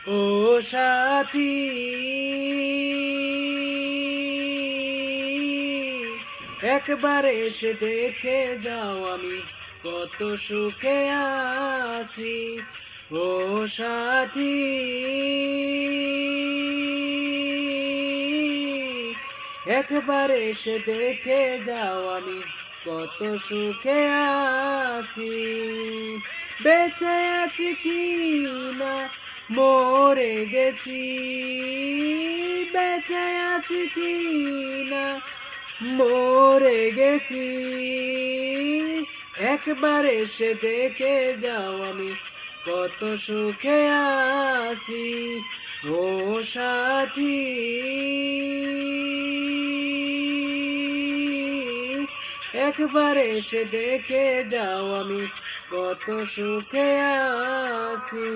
ও সাথী, একবার এসে দেখে যাও আমি কত সুখে আছি। ও সাথী, একবার এসে দেখে যাও আমি কত সুখে আছি। বেঁচে আছি কি না মরে গেছি, বেঁচে আছি কি না মরে গেছি। একবার এসে দেখে যাও আমি কত সুখে আছি। ও সাথী, একবার এসে দেখে যাও আমি কত সুখে আছি।